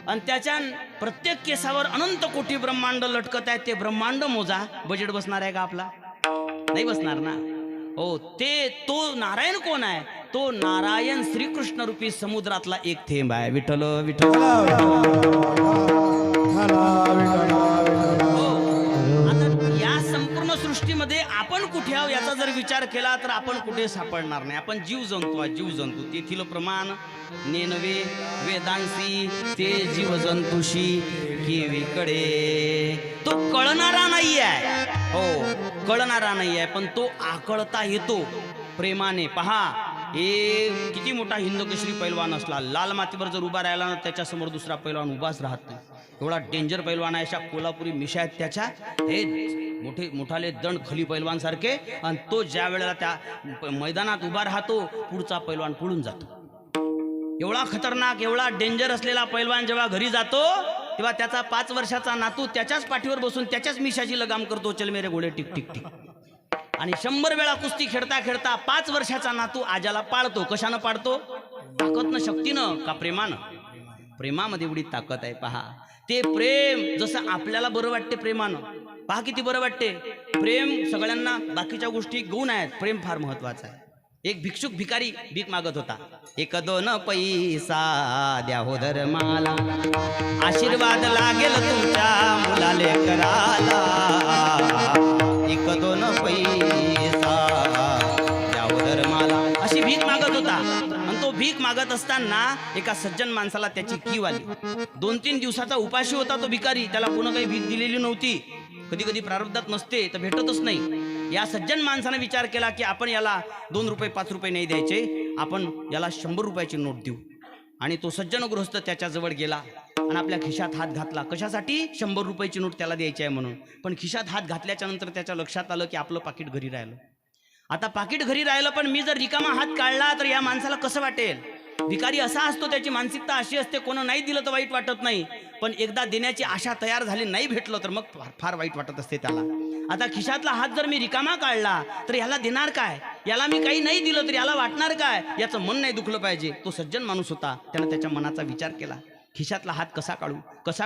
आणि त्याच्या प्रत्येक केसावर अनंत कोटी ब्रह्मांड लटकत आहेत. ते ब्रह्मांड मोजा, बजेट बसणार आहे का आपला? नाही बसणार ना. हो, तो नारायण कोण आहे? तो नारायण श्रीकृष्ण रूपी समुद्रातला एक थेंब आहे. विठ्ठल विठ्ठल. आता या संपूर्ण सृष्टीमध्ये आपण कुठे आहोत याचा जर विचार केला तर आपण कुठे सापडणार नाही. आपण जीव जंतू तेथील प्रमाण नेनवे वेदांसी ते जीव जंतुशी केवीकडे. तो कळणारा नाही आहे. हो, कळणारा नाही आहे, पण तो आकळता येतो प्रेमाने. पहा, हे किती मोठा हिंदकेसरी पैलवान असला, लाल मातीवर जर उभा राहिला ना त्याच्यासमोर दुसरा पैलवान उभाच राहत नाही. एवढा डेंजर पैलवान आहे. अशा कोल्हापुरी मिशा आहेत त्याच्या, हे मोठाले दंड खली पैलवान सारखे. आणि तो ज्या वेळेला त्या मैदानात उभा राहतो पुढचा पैलवान पळून जातो. एवढा खतरनाक, एवढा डेंजर असलेला पैलवान जेव्हा घरी जातो तेव्हा त्याचा 5 वर्षाचा नातू त्याच्याच पाठीवर बसून त्याच्याच मिशाची लगाम करतो, चल मेरे घोडे टिक टिक टिक. आणि 100 वेळा कुस्ती खेळता खेळता 5 वर्षाचा नातू आजाला पाळतो. कशानं पाळतो? ताकदनं, शक्तीनं का प्रेमानं? प्रेमामध्ये एवढी ताकद आहे. पहा, ते प्रेम जसं आपल्याला बरं वाटते प्रेमानं, पहा किती बरं वाटते प्रेम. सगळ्यांना बाकीच्या गोष्टी गौण आहेत, प्रेम फार महत्वाचं आहे. एक भिक्षुक भिकारी भीक मागत होता. 1-2 पैसा द्या हो धर्माला, आशीर्वाद लागेल तुमच्या मुलाले कराला. 1-2 पैसा द्या हो धर्माला, अशी भीक मागत होता. आणि तो भीक मागत असताना एका सज्जन माणसाला त्याची कीव आली. 2-3 दिवसाचा उपाशी होता तो भिकारी. त्याला कोण काही भीक दिलेली नव्हती. कधी कधी प्रारब्धात नसते तर भेटतच नाही. या सज्जन माणसाने विचार केला की आपण याला 2 रुपये 5 रुपये नाही द्यायचे, आपण याला 100 रुपयाची नोट देऊ. आणि तो सज्जन गृहस्थ त्याच्याजवळ गेला आणि आपल्या खिशात हात घातला. कशासाठी? 100 रुपयाची नोट त्याला द्यायची आहे म्हणून. पण खिशात हात घातल्याच्या नंतर त्याच्या लक्षात आलं की आपलं पाकिट घरी राहिलं. आता पाकिट घरी राहिलं, पण मी जर रिकामा हात काढला तर या माणसाला कसं वाटेल? भिकारी असा असतो, त्याची मानसिकता अशी असते, कोण नाही दिलं तर वाईट वाटत नाही, पण एकदा देण्याची आशा तयार झाली, नाही भेटलं तर मग फार वाईट वाटत असते त्याला. आता खिशातला हात जर मी रिकामा काढला तर याला देणार काय? याला मी काही नाही दिलं तर याला वाटणार काय? याचं मन नाही दुखलं पाहिजे. तो सज्जन माणूस होता, त्यानं त्याच्या मनाचा विचार केला. खिशातला हात कसा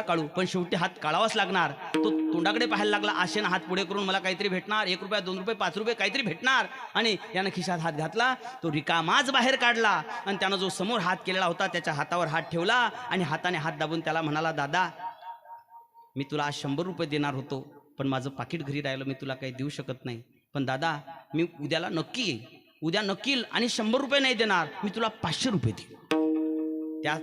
काढू, पण शेवटी हात काढावाच लागणार. तो तोंडाकडे पाहायला लागला, आशेनं हात पुढे करून मला काहीतरी भेटणार, 1 रुपया 2 रुपये 5 रुपये काहीतरी भेटणार. आणि यानं खिशात हात घातला, तो रिकामाच बाहेर काढला. आणि त्यानं जो समोर हात केलेला होता त्याच्या हातावर हात ठेवला आणि हाताने हात दाबून त्याला म्हणाला, दादा मी तुला आज 100 रुपये देणार होतो, पण माझं पाकिट घरी राहिलं, मी तुला काही देऊ शकत नाही. पण दादा मी उद्याला नक्की येईल, उद्या नक्की येईल आणि 100 रुपये नाही देणार, मी तुला 500 रुपये देईन. त्या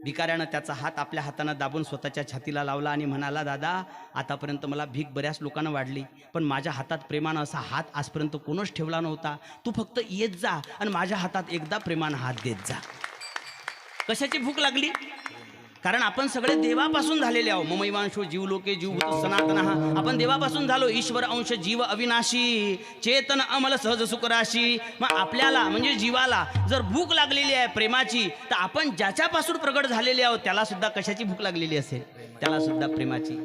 भिकाऱ्यानं त्याचा हात आपल्या हातानं दाबून स्वतःच्या छातीला लावला आणि म्हणाला, दादा आतापर्यंत मला भीक बऱ्याच लोकांना वाढली, पण माझ्या हातात प्रेमानं असा हात आजपर्यंत कोणच ठेवला नव्हता. तू फक्त येत जा आणि माझ्या हातात एकदा प्रेमानं हात देत जा. कशाची भूक लागली? कारण आपण सगळे देवापासून झालेले आहोत. ममैवांशो जीवलोके जीवभूत सनातनः. आपण देवापासून झालो. ईश्वर अंश जीव अविनाशी, चेतन अमल सहज सुखराशी. मग आपल्याला म्हणजे जीवाला जर भूक लागलेली आहे प्रेमाची, तर आपण ज्याच्यापासून प्रगट झालेले आहोत त्याला सुद्धा कशाची भूक लागलेली असेल? त्याला सुद्धा प्रेमाची.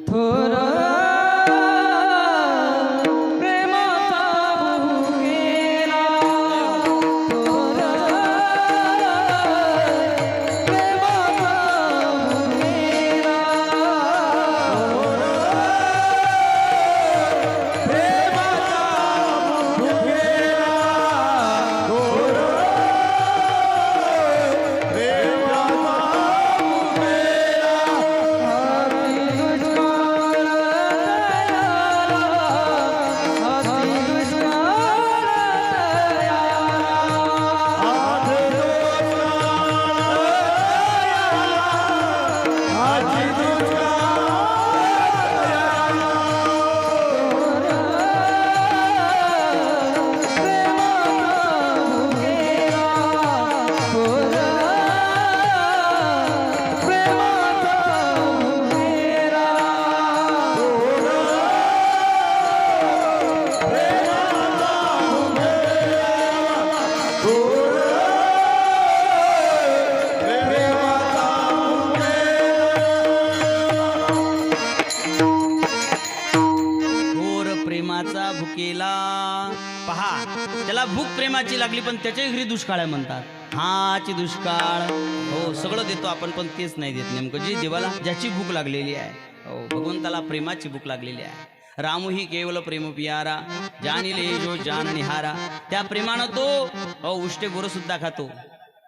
त्याला भूक प्रेमाची लागली पण त्याच्याही घरी दुष्काळ आहे म्हणतात. हाची दुष्काळ. हो सगळं देतो आपण पण तेच नाही देत नेमकं जे देवाला ज्याची भूक लागलेली आहे. हो भगवंताला प्रेमाची भूक लागलेली आहे. रामू ही केवल प्रेम पियारा जानिले जो जान निहारा. त्या प्रेमानं तो उष्टे गोर सुद्धा खातो.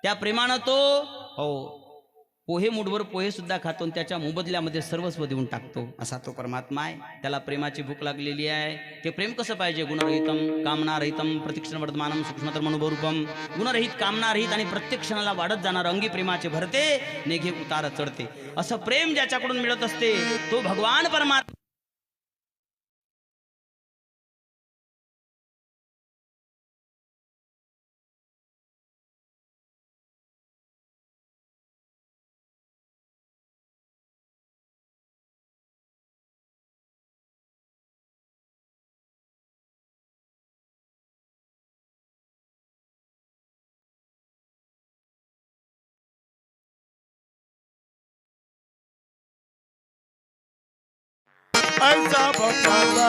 त्या प्रेमानं तो पोहे मुठभर पोहे सुद्धा खातो आणि त्याच्या मोबदल्यामध्ये सर्वस्व देऊन टाकतो. असा तो परमात्मा आहे. त्याला प्रेमाची भूक लागलेली आहे. ते प्रेम कसं पाहिजे? गुणरहितम कामनारहितम प्रतिक्षण वर्धमानम सूक्ष्मतरम अनुभवरूपम. गुणरहित कामनारहित आणि प्रत्येक क्षणाला वाढत जाणार अंगी प्रेमाचे भरते नेघे उतार चढते. असं प्रेम ज्याच्याकडून मिळत असते तो भगवान परमात्मा. ऐसा भक्ताचा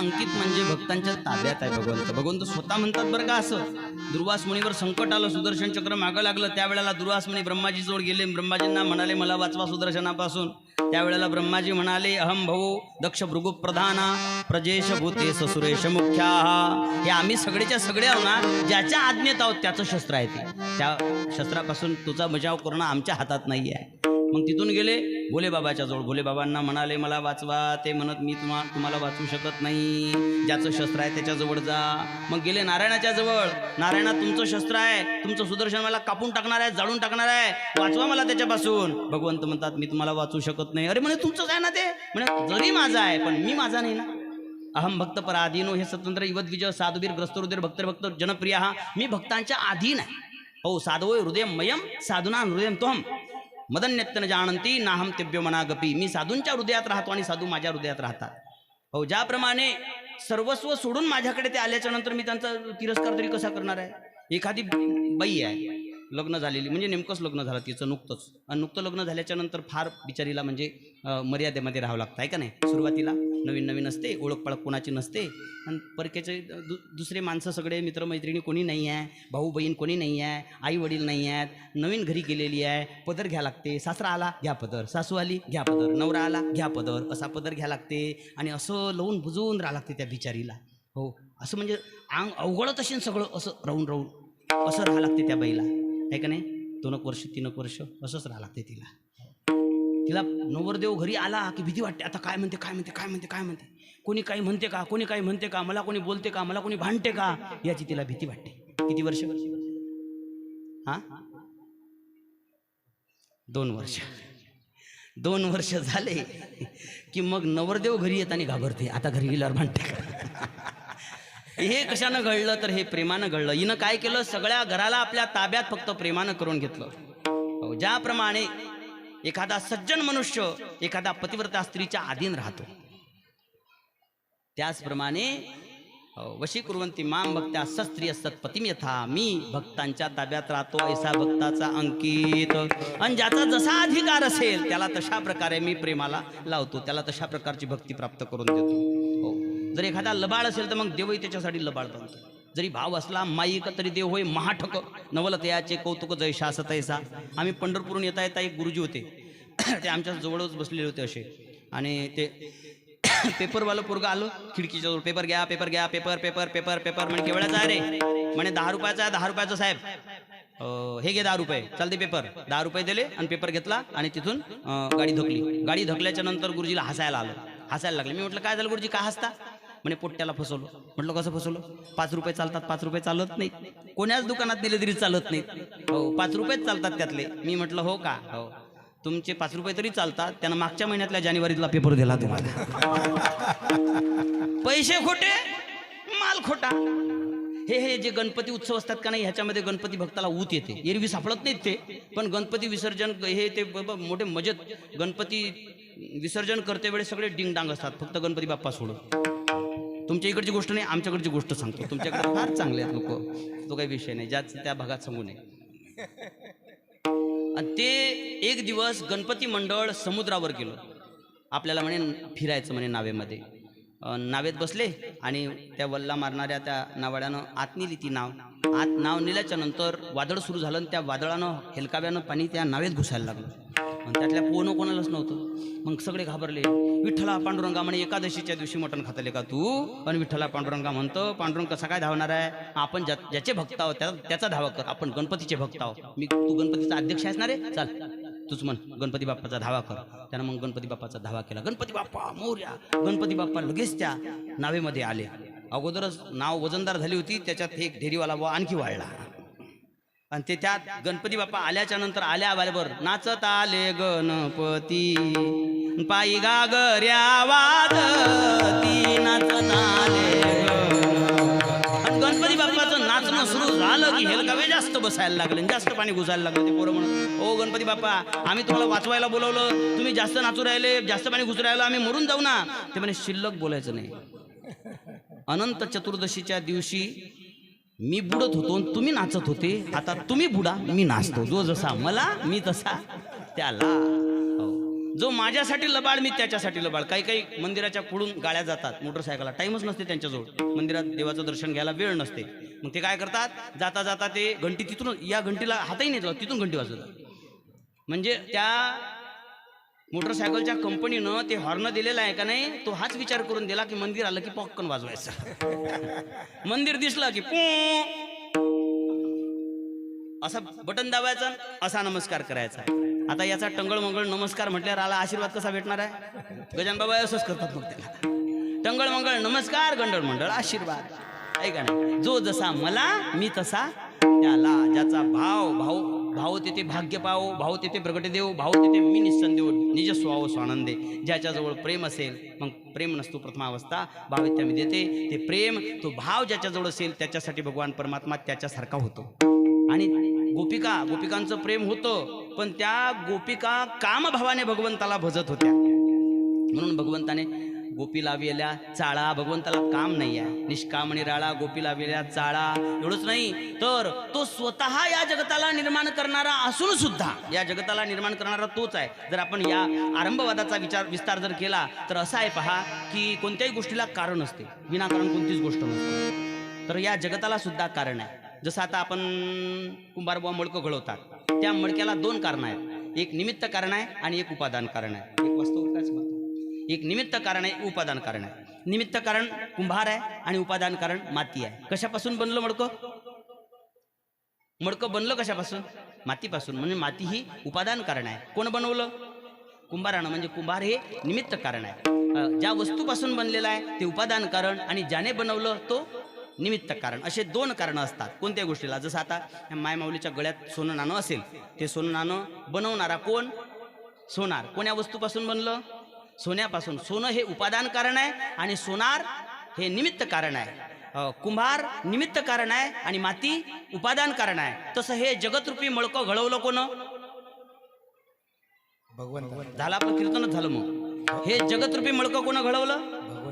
अंकित म्हणजे भक्तांच्या ताब्यात आहे भगवंत. भगवंत स्वतः म्हणतात बरं का असं. दुर्वास मुनीवर संकट आलं, सुदर्शन चक्र मागं लागलं. त्यावेळेला दुर्वास मुनी ब्रह्माजी जवळ गेले. ब्रह्माजींना म्हणाले मला वाचवा सुदर्शनापासून. त्यावेळेला ब्रह्माजी म्हणाले अहम भवो दक्ष भृगु प्रधाना प्रजेश भूतेश सुरेश मुख्या. हे आम्ही सगळेच्या सगळे आहो ना, ज्याच्या आज्ञेत आहोत त्याचं शस्त्र आहे ते. त्या शस्त्रापासून तुझा बचाव करणं आमच्या हातात नाही आहे. मग तिथून गेले भोले बाबाच्या जवळ. भोले बाबांना म्हणाले मला वाचवा. ते म्हणत मी तुम्हाला वाचवू शकत नाही, ज्याचं शस्त्र आहे त्याच्याजवळ जा. मग गेले नारायणाच्या जवळ. नारायणा तुमचं शस्त्र आहे, तुमचं सुदर्शन मला कापून टाकणार आहे, जाळून टाकणार आहे, वाचवा मला त्याच्यापासून. भगवंत म्हणतात मी तुम्हाला वाचवू शकत नाही. अरे म्हणे तुमचंच आहे ना ते. म्हणे जरी माझा आहे पण मी माझा नाही ना. अहम भक्त पराधीनो हे स्वतंत्र युवत विजय साधुवीर ग्रस्तरुदीर भक्त जनप्रिय. हा मी भक्तांच्या अधीन आहे. हो साधवोय हृदय मयम साधुना हृदय तोहम मदन्यत्न जानंती नाहम तिव्य मनागपी. मी साधूंच्या हृदयात राहतो आणि साधू माझ्या हृदयात राहतात. हो ज्याप्रमाणे सर्वस्व सोडून माझ्याकडे ते आल्याच्या नंतर मी त्यांचा तिरस्कार तरी कसा करणार आहे. एखादी बाई आहे लग्न झालेली, म्हणजे नेमकंच लग्न झालं तिचं नुकतंच, आणि नुकतं लग्न झाल्याच्या नंतर फार बिचारीला म्हणजे मर्यादेमध्ये राहावं लागतं आहे का नाही. सुरुवातीला नवीन नवीन असते, ओळख पाळख कोणाची नसते, आणि परकेचे दुसरे माणसं सगळे मित्रमैत्रिणी कोणी नाही आहे, भाऊ बहीण कोणी नाही आहे, आई वडील नाही आहेत, नवीन घरी गेलेली आहे, पदर घ्या लागते. सासरा आला घ्या पदर, सासू आली घ्या पदर, नवरा आला घ्या पदर, असा पदर घ्या लागते. आणि असं लावून बुजवून राहा लागते त्या बिचारीला. हो असं म्हणजे अंग अवघडत असेल सगळं, असं राहून राहून असं राहा लागते त्या बाईला आहे का नाही. 2 वर्ष 3 वर्ष असंच राहा लागते तिला. तिला नवरदेव घरी आला की भीती वाटते. आता काय म्हणते काय म्हणते काय म्हणते काय म्हणते, कोणी काही म्हणते का, कोणी काही म्हणते का, मला कोणी बोलते का, मला कोणी भांडते का, याची तिला भीती वाटते. किती वर्ष? हा 2 वर्ष. 2 वर्ष झाले की मग नवरदेव घरी येताना घाबरते. आता घरी गेल्यावर भांडते का. हे कशानं घडलं तर हे प्रेमानं घडलं. हिनं काय केलं, सगळ्या घराला आपल्या ताब्यात फक्त प्रेमानं करून घेतलं. ज्याप्रमाणे एखादा सज्जन मनुष्य एखादा पतिव्रता स्त्रीच्या अधीन राहतो, त्याचप्रमाणे वशीकुर्वन्ति माम भक्त्या सस्त्रिय सत्पतीम यथा, मी भक्तांच्या ताब्यात राहतो ऐसा भक्ताचा अंकित, आणि ज्याचा जसा अधिकार असेल त्याला तशा प्रकारे मी प्रेमाला लावतो, त्याला तशा प्रकारची भक्ती प्राप्त करून देतो. हो, जर एखादा लबाड असेल तर मग देवही त्याच्यासाठी लबाड बनतो. जरी भाव असला माईक तरी देव होय महाठक, नवल तयाचे कौतुक जैसा असं तैसा. आम्ही पंढरपूरहून येता येता एक गुरुजी होते, ते आमच्या जवळच बसलेले होते असे, आणि ते पेपरवालं पोरगं आलो खिडकीच्या जवळ, पेपर घ्या पेपर घ्या, पेपर पेपर पेपर पेपर म्हणे केवढ्याचा आहे रे, म्हणे 10 रुपयाचा आहे. 10 रुपयाचा साहेब, हे घे 10 रुपये, चालते पेपर. 10 रुपये दिले आणि पेपर घेतला आणि तिथून गाडी धकली. गाडी धकल्याच्या नंतर गुरुजीला हसायला आलं, हसायला लागले. मी म्हटलं काय झालं गुरुजी, का हसता? म्हणे पोट्ट्याला फसवलं. म्हटलं कसं फसवलं? 5 रुपये चालतात, 5 रुपये चालत नाही, कोण्याच दुकानात नेले तरी चालत नाही. हो, 5 रुपयेच चालतात त्यातले. मी म्हटलं हो का, हो तुमचे 5 रुपये तरी चालतात, त्यानं मागच्या महिन्यातल्या जानेवारीतला पेपर दिला तुम्हाला. पैसे खोटे, माल खोटा. हे जे गणपती उत्सव असतात का नाही, ह्याच्यामध्ये गणपती भक्ताला ऊत येते. एरवी सापडत नाहीत ते, पण गणपती विसर्जन हे ते मोठे मजेत गणपती विसर्जन करते वेळेस सगळे डिंगडांग असतात, फक्त गणपती बाप्पा सोडून. तुमच्या इकडची गोष्ट नाही, आमच्याकडची गोष्ट सांगतो. तुमच्याकडे फार चांगले आहेत लोक, तो काही विषय नाही, ज्याच त्या भागात सांगू नये. आणि ते एक दिवस गणपती मंडळ समुद्रावर गेलो. आपल्याला म्हणे फिरायचं म्हणे नावेमध्ये. नावेत बसले आणि त्या वल्ला मारणाऱ्या त्या नावाड्यानं आत नेली ती नाव. आत नाव नेल्याच्या नंतर वादळ सुरू झालं आणि त्या वादळानं हेलकाव्यानं पाणी त्या नावेत घुसायला लागलं, आणि त्यातल्या पोहणं कोणालाच नव्हतं. मग सगळे घाबरले. विठ्ठला पांडुरंगा म्हणे एकादशीच्या दिवशी मटण खातले का तू? पण विठ्ठला पांडुरंगा म्हणतो पांडुरंग कसा काय धावणार आहे? आपण ज्याचे भक्त आहोत त्याचा धावा कर, आपण गणपतीचे भक्त आहोत. तू गणपतीचा अध्यक्ष आहेस ना रे, चाल तूच म्हण गणपती बाप्पाचा धावा कर. त्यानं मग गणपती बाप्पाचा धावा केला, गणपती बाप्पा मोरया. गणपती बाप्पा लगेच त्या नावेमध्ये आले. अगोदरच नाव वजनदार झाली होती, त्याच्यात एक ढेरीवाला व आणखी वाढला, आणि ते त्यात गणपती बाप्पा आल्याच्या नंतर आल्याबरोबर नाचत आले गणपती, पायी गागऱ्या वाजती नाचत आले. आणि गणपती बाप्पाचं नाचणं सुरू झालं की हेलकावे जास्त बसायला लागले, जास्त पाणी घुसायला लागलं. ते पोरं म्हणत, ओ गणपती बाप्पा आम्ही तुम्हाला वाचवायला बोलवलं, तुम्ही जास्त नाचू राहिले, जास्त पाणी घुसू राहिलं, आम्ही मरून जाऊ ना. ते म्हणे शिल्लक बोलायचं नाही. अनंत चतुर्दशीच्या दिवशी मी बुडत होतो आणि तुम्ही नाचत होते, आता तुम्ही बुडा मी नाचतो. जो जसा मला मी तसा त्याला. जो माझ्यासाठी लबाड मी त्याच्यासाठी लबाड. काही काही मंदिराच्या पुढून गाड्या जातात मोटरसायकलला, टाईमच नसते त्यांच्याजवळ, मंदिरात देवाचं दर्शन घ्यायला वेळ नसते. मग ते काय करतात, जाता जाता ते घंटी तिथून, या घंटीला हातही नाही जात, तिथून घंटी वाजवतात. म्हणजे त्या मोटरसायकलच्या कंपनीनं ते हॉर्न दिलेला आहे का नाही, तो हाच विचार करून दिला की मंदिर आलं की पॉपकॉर्न वाजवायचं, मंदिर दिसलं की पू असा बटन दाबायचा, असा नमस्कार करायचा. आता याचा टंगळ मंगळ नमस्कार म्हटल्यावर आला आशीर्वाद कसा भेटणार आहे? गजान बाबा असंच करतात मग त्याला, टंगळ मंगळ नमस्कार, गंडळ मंडळ आशीर्वाद. ऐका नाही, जो जसा मला मी तसा त्याला. ज्याचा भाव तेथे भाग्य पाव, भाव तेथे प्रगटे देव, भाव तेथे मी निसंदेव निज स्वाव स्वानंदे. ज्याच्याजवळ प्रेम असेल, मग प्रेम नसतो प्रथमावस्था, भाव इत्यादी देते. ते प्रेम, तो भाव ज्याच्याजवळ असेल त्याच्यासाठी भगवान परमात्मा त्याच्यासारखा होतो. आणि गोपिकांचं प्रेम होतं, पण त्या गोपिका कामभावाने भगवंताला भजत होत्या. म्हणून भगवंताने गोपी लाविल्या चाळा. भगवंताला काम नाही आहे, निष्कामणी राळा गोपी लाविल्या चाळा. एवढंच नाही तर तो स्वतः या जगताला निर्माण करणारा असून सुद्धा, या जगताला निर्माण करणारा तोच आहे. जर आपण या आरंभवादाचा विस्तार जर केला तर असा आहे पहा, की कोणत्याही गोष्टीला कारण असते, विनाकारण कोणतीच गोष्ट नसते. तर या जगताला सुद्धा कारण आहे. जसं आता आपण कुंभारबुवा मडकं घडवतात, त्या मडक्याला 2 कारण आहेत, एक निमित्त कारण आहे आणि एक उपादान कारण आहे. एक वास्तव काच म्हणतो, एक निमित्त कारण आहे, उपादान कारण आहे. निमित्त कारण कुंभार आहे आणि उपादान कारण माती आहे. कशापासून बनलं मडकं? मडकं बनलं कशापासून? मातीपासून. म्हणजे माती ही उपादान कारण आहे. कोण बनवलं? कुंभारानं. म्हणजे कुंभार हे निमित्त कारण आहे. ज्या वस्तूपासून बनलेला आहे ते उपादान कारण, आणि ज्याने बनवलं तो निमित्त कारण. असे 2 कारणं असतात कोणत्या गोष्टीला. जसं आता मायमाऊलीच्या गळ्यात सोनं नाणं असेल, ते सोनं नाणं बनवणारा कोण? सोनार. कोण्या वस्तूपासून बनलं? सोन्यापासून. सोनं हे उपादान कारण आहे आणि सोनार हे निमित्त कारण आहे. कुंभार निमित्त कारण आहे आणि माती उपादान कारण आहे. तसं हे जगतरूपी मडकं घडवलं कोण? भगवंत. झालं आपलं कीर्तनच झालं. मग हे जगतरूपी मडकं कोण घडवलं?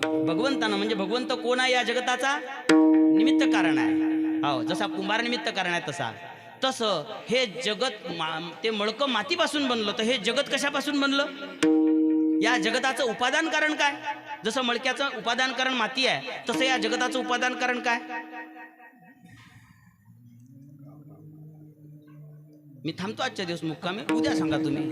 भगवंतानं, म्हणजे भगवंत कोण आहे या जगताचा? निमित्त कारण आहे. हो, जसा कुंभार निमित्त कारण आहे तसं हे जगत ते मळकं मातीपासून बनलं, तर हे जगत कशापासून बनलं? या जगताचं उपादान कारण काय? जसं मळक्याचं उपादान कारण माती आहे, तसं या जगताचं उपादान कारण काय? मी थांबतो आजच्या दिवस मुक्कामी, उद्या सांगा तुम्ही.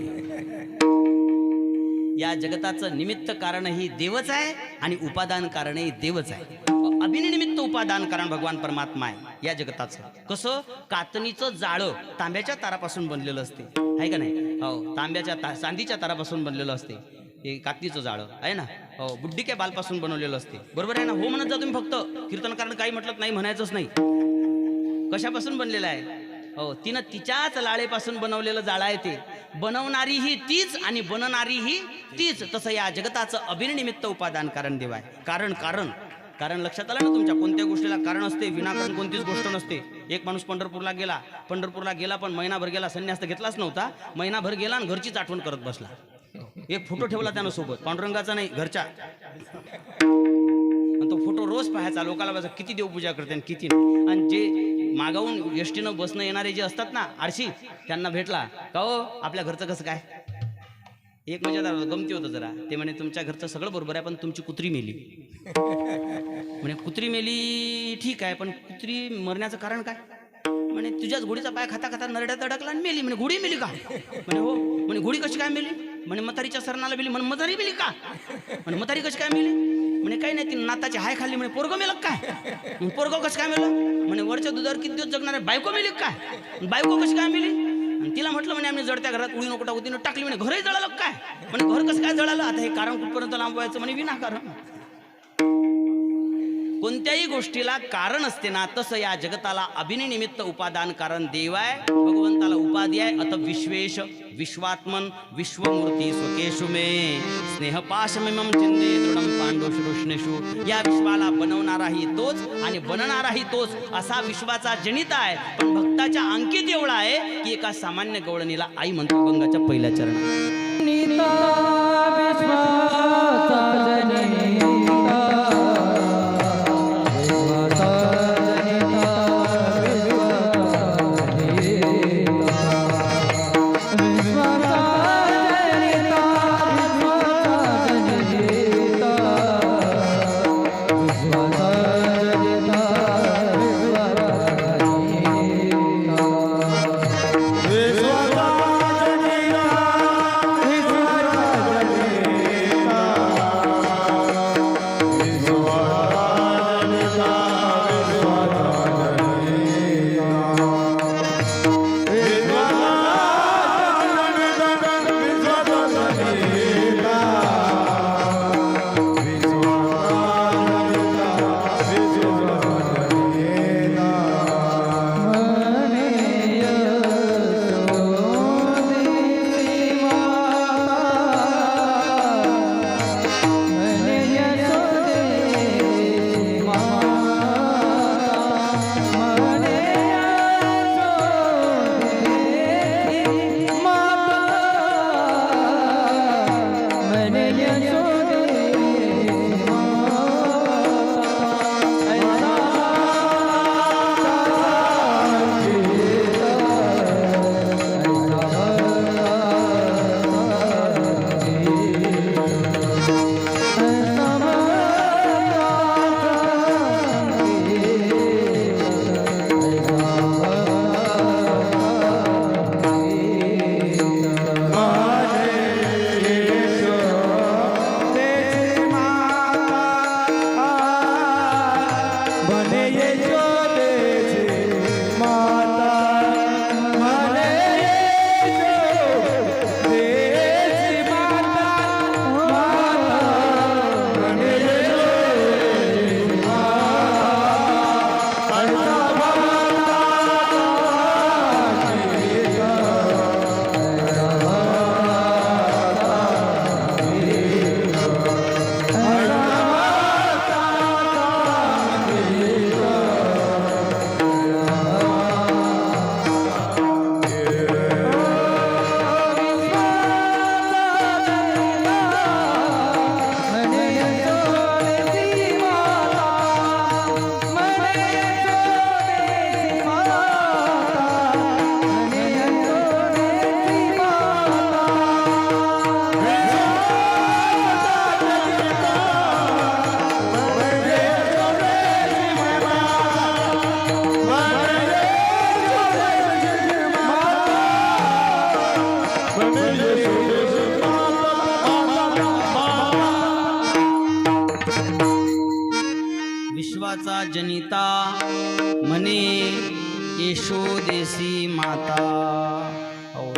या जगताचं निमित्त कारणही देवच आहे आणि उपादान कारणही देवच आहे. अभिनिमित्त उपादान कारण भगवान परमात्मा आहे या जगताचं. कसं? कातणीचं जाळं तांब्याच्या तारापासून बनलेलं असते, आहे का नाही? हो, तांब्याच्या चांदीच्या तारापासून बनलेलं असते हे कातणीचं जाळं, आहे ना? हो, बुड्डी काय बालपासून बनवलेलं असते, बरोबर आहे ना? हो म्हणत जा तुम्ही, फक्त कीर्तनकारानं काही म्हटलं नाही म्हणायचंच नाही. कशापासून बनलेलं आहे? हो, तिनं तिच्याच लाळेपासून बनवलेलं जाळं आहे ते. बनवणारी ही तीच आणि बनणारी ही तीच. तसं या जगताचं अभिनिमित्त उपादान कारण देव आहे. कारण लक्षात आलं ना तुमच्या? कोणत्या गोष्टीला कारण असते, विनाकारण कोणतीच गोष्ट नसते. एक माणूस पंढरपूरला गेला पण महिनाभर गेला, संन्यास तर घेतलाच नव्हता. महिनाभर गेला आणि घरचीच आठवण करत बसला. एक फोटो ठेवला त्यानं सोबत, पांडुरंगाचा नाही, घरच्या. तो फोटो रोज पाहायचा, लोकांना बघायचा किती देवपूजा करते आणि किती नाही. आणि जे मागावून एसटीनं बसणं येणारे जे असतात ना आळशी, त्यांना भेटला का हो आपल्या घरचं कसं काय? एक मजेदार गमती होतं जरा. ते म्हणे तुमच्या घरचं सगळं बरोबर आहे, पण तुमची कुत्री मेली. म्हणे कुत्री मेली ठीक आहे, पण कुत्री मरण्याचं कारण काय? म्हणे तुझ्याच घोडीचा पाय खाता खाता नरड्यात अडकला आणि मेली. म्हणे घोडी मेली का? म्हणे हो. म्हणे घोडी कशी काय मेली? म्हणे म्हातारीच्या सरणाला मेली. म्हणे म्हातारी मेली का? म्हणे म्हातारी कशी काय मेली? म्हणे काही नाही, ती नाताची हाय खाल्ली. म्हणे पोरगं मेलं काय? पोरगं कसं काय मेलं? म्हणे वरच्या दुधावर किती दिवस जगणार आहे? बायको मेली काय? बायको कशी काय मेली? आणि तिला म्हटलं म्हणे आम्ही जडत्या घरात उडी नको टाकू, तिनं टाकली. म्हणे घरही जळालं काय? म्हणे घर कसं काय जळालं? आता हे कारण कुठपर्यंत लांबवायचं? म्हणे विनाकारण. कोणत्याही गोष्टीला कारण असते ना, तसं या जगताला अभिनिमित्त उपादान कारण देव आहे. भगवंताला उपाधी आहे. अत विश्वेश विश्वात्मन विश्वमूर्ती स्वकेशु मे स्नेहपाशमिमं चिंदे दृढं पांडुषु. या विश्वाला बनवणाराही तोच आणि बनणाराही तोच असा विश्वाचा जनित आहे. पण भक्ताच्या अंकित एवढा आहे की एका सामान्य गवळणीला आई म्हणतो गंगाच्या पहिल्या चरणात.